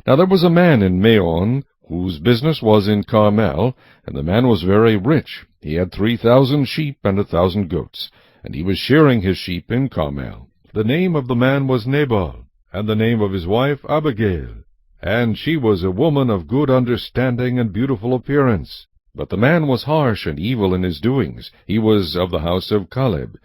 Now there was a man in Maon, whose business was in Carmel, and the man was very rich. He had 3,000 sheep and 1,000 goats, and he was shearing his sheep in Carmel. The name of the man was Nabal, and the name of his wife Abigail, and she was a woman of good understanding and beautiful appearance. But the man was harsh and evil in his doings. He was of the house of Caleb.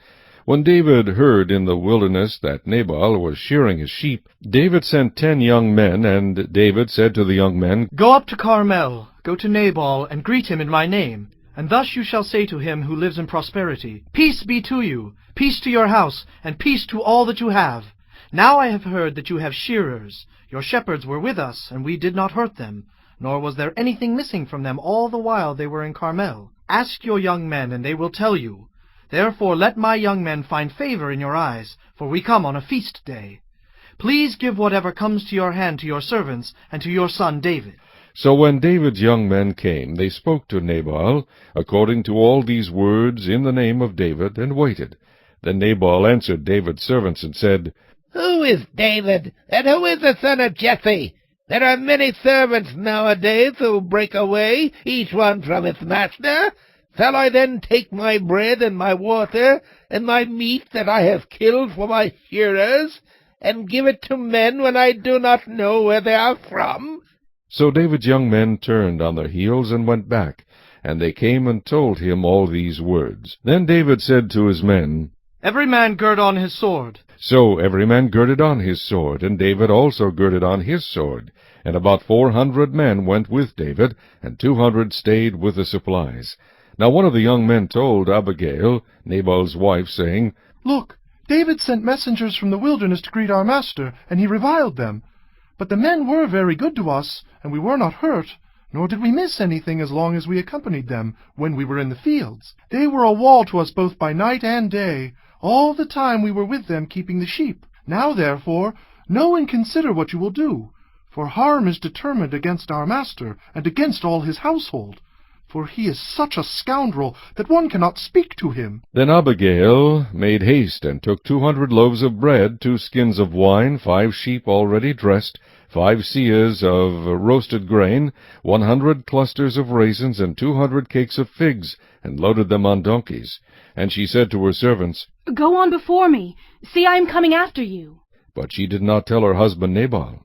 When David heard in the wilderness that Nabal was shearing his sheep, David sent 10 young men, and David said to the young men, Go up to Carmel, go to Nabal, and greet him in my name. And thus you shall say to him who lives in prosperity, Peace be to you, peace to your house, and peace to all that you have. Now I have heard that you have shearers. Your shepherds were with us, and we did not hurt them, nor was there anything missing from them all the while they were in Carmel. Ask your young men, and they will tell you. Therefore let my young men find favor in your eyes, for we come on a feast day. Please give whatever comes to your hand to your servants and to your son David. So when David's young men came, they spoke to Nabal, according to all these words in the name of David, and waited. Then Nabal answered David's servants, and said, Who is David, and who is the son of Jesse? There are many servants nowadays who break away, each one from his master. Shall I then take my bread and my water, and my meat that I have killed for my shearers, and give it to men when I do not know where they are from? So David's young men turned on their heels and went back, and they came and told him all these words. Then David said to his men, Every man gird on his sword. So every man girded on his sword, and David also girded on his sword. And about 400 men went with David, and 200 stayed with the supplies. Now one of the young men told Abigail, Nabal's wife, saying, Look, David sent messengers from the wilderness to greet our master, and he reviled them. But the men were very good to us, and we were not hurt, nor did we miss anything as long as we accompanied them when we were in the fields. They were a wall to us both by night and day, all the time we were with them keeping the sheep. Now, therefore, know and consider what you will do, for harm is determined against our master and against all his household. For he is such a scoundrel that one cannot speak to him. Then Abigail made haste, and took 200 loaves of bread, 2 skins of wine, 5 sheep already dressed, 5 seahs of roasted grain, 100 clusters of raisins, and 200 cakes of figs, and loaded them on donkeys. And she said to her servants, Go on before me. See, I am coming after you. But she did not tell her husband Nabal.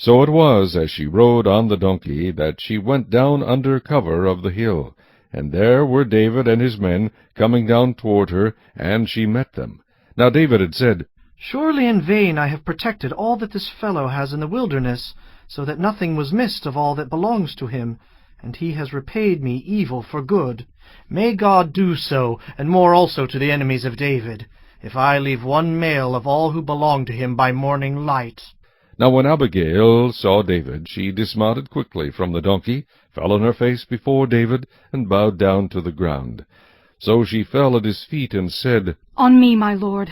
So it was, as she rode on the donkey, that she went down under cover of the hill. And there were David and his men coming down toward her, and she met them. Now David had said, Surely in vain I have protected all that this fellow has in the wilderness, so that nothing was missed of all that belongs to him, and he has repaid me evil for good. May God do so, and more also to the enemies of David, if I leave one male of all who belong to him by morning light. Now when Abigail saw David, she dismounted quickly from the donkey, fell on her face before David, and bowed down to the ground. So she fell at his feet, and said, On me, my lord,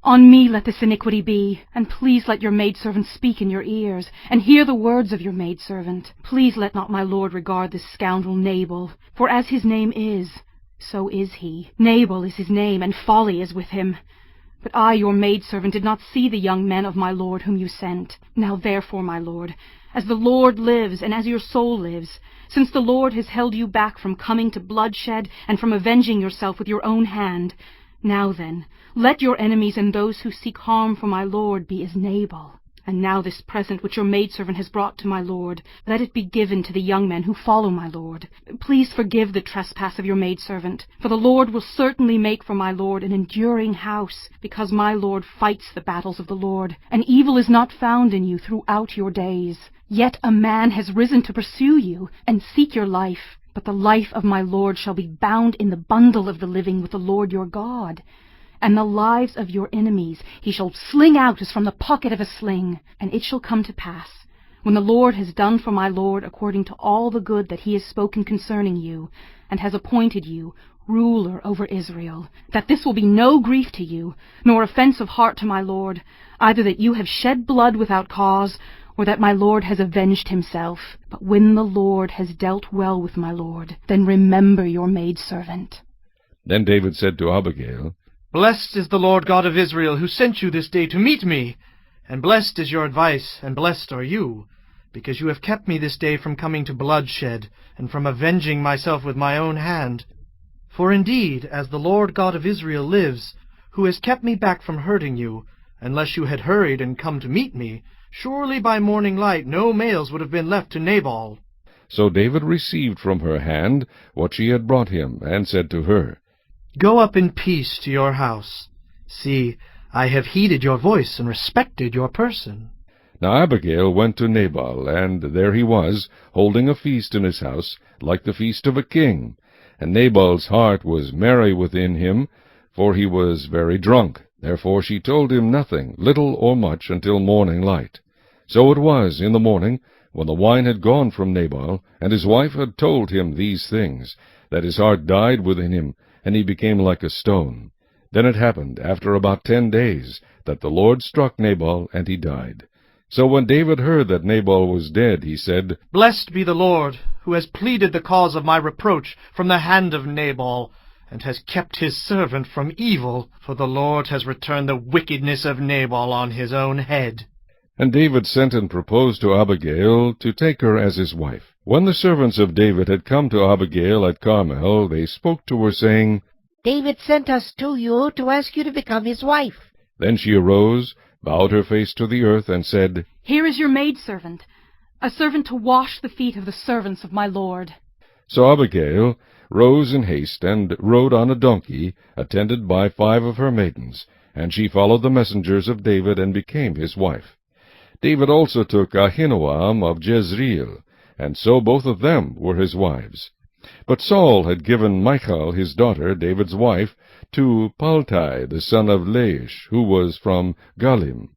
on me let this iniquity be, and please let your maidservant speak in your ears, and hear the words of your maidservant. Please let not my lord regard this scoundrel Nabal, for as his name is, so is he. Nabal is his name, and folly is with him. But I, your maidservant, did not see the young men of my lord whom you sent. Now therefore, my lord, as the Lord lives, and as your soul lives, since the Lord has held you back from coming to bloodshed, and from avenging yourself with your own hand, now then, let your enemies and those who seek harm for my lord be as Nabal. And now this present which your maidservant has brought to my lord, let it be given to the young men who follow my lord. Please forgive the trespass of your maidservant, for the Lord will certainly make for my lord an enduring house, because my lord fights the battles of the Lord, and evil is not found in you throughout your days. Yet a man has risen to pursue you, and seek your life, but the life of my lord shall be bound in the bundle of the living with the Lord your God. And the lives of your enemies he shall sling out as from the pocket of a sling. And it shall come to pass, when the Lord has done for my lord according to all the good that he has spoken concerning you, and has appointed you ruler over Israel, that this will be no grief to you, nor offense of heart to my lord, either that you have shed blood without cause, or that my lord has avenged himself. But when the Lord has dealt well with my lord, then remember your maidservant. Then David said to Abigail, Blessed is the Lord God of Israel, who sent you this day to meet me. And blessed is your advice, and blessed are you. because you have kept me this day from coming to bloodshed, and from avenging myself with my own hand. For indeed, as the Lord God of Israel lives, who has kept me back from hurting you, unless you had hurried and come to meet me, surely by morning light no males would have been left to Nabal. So David received from her hand what she had brought him, and said to her, Go up in peace to your house. See, I have heeded your voice and respected your person. Now Abigail went to Nabal, and there he was, holding a feast in his house, like the feast of a king. And Nabal's heart was merry within him, for he was very drunk. Therefore she told him nothing, little or much, until morning light. So it was in the morning, when the wine had gone from Nabal, and his wife had told him these things, that his heart died within him, and he became like a stone. Then it happened, after about 10 days, that the Lord struck Nabal, and he died. So when David heard that Nabal was dead, he said, Blessed be the Lord, who has pleaded the cause of my reproach from the hand of Nabal, and has kept his servant from evil, for the Lord has returned the wickedness of Nabal on his own head. And David sent and proposed to Abigail to take her as his wife. When the servants of David had come to Abigail at Carmel, they spoke to her, saying, David sent us to you to ask you to become his wife. Then she arose, bowed her face to the earth, and said, Here is your maidservant, a servant to wash the feet of the servants of my lord. So Abigail rose in haste, and rode on a donkey, attended by 5 of her maidens, and she followed the messengers of David, and became his wife. David also took Ahinoam of Jezreel, and so both of them were his wives. But Saul had given Michal, his daughter, David's wife, to Paltai, the son of Laish, who was from Galim.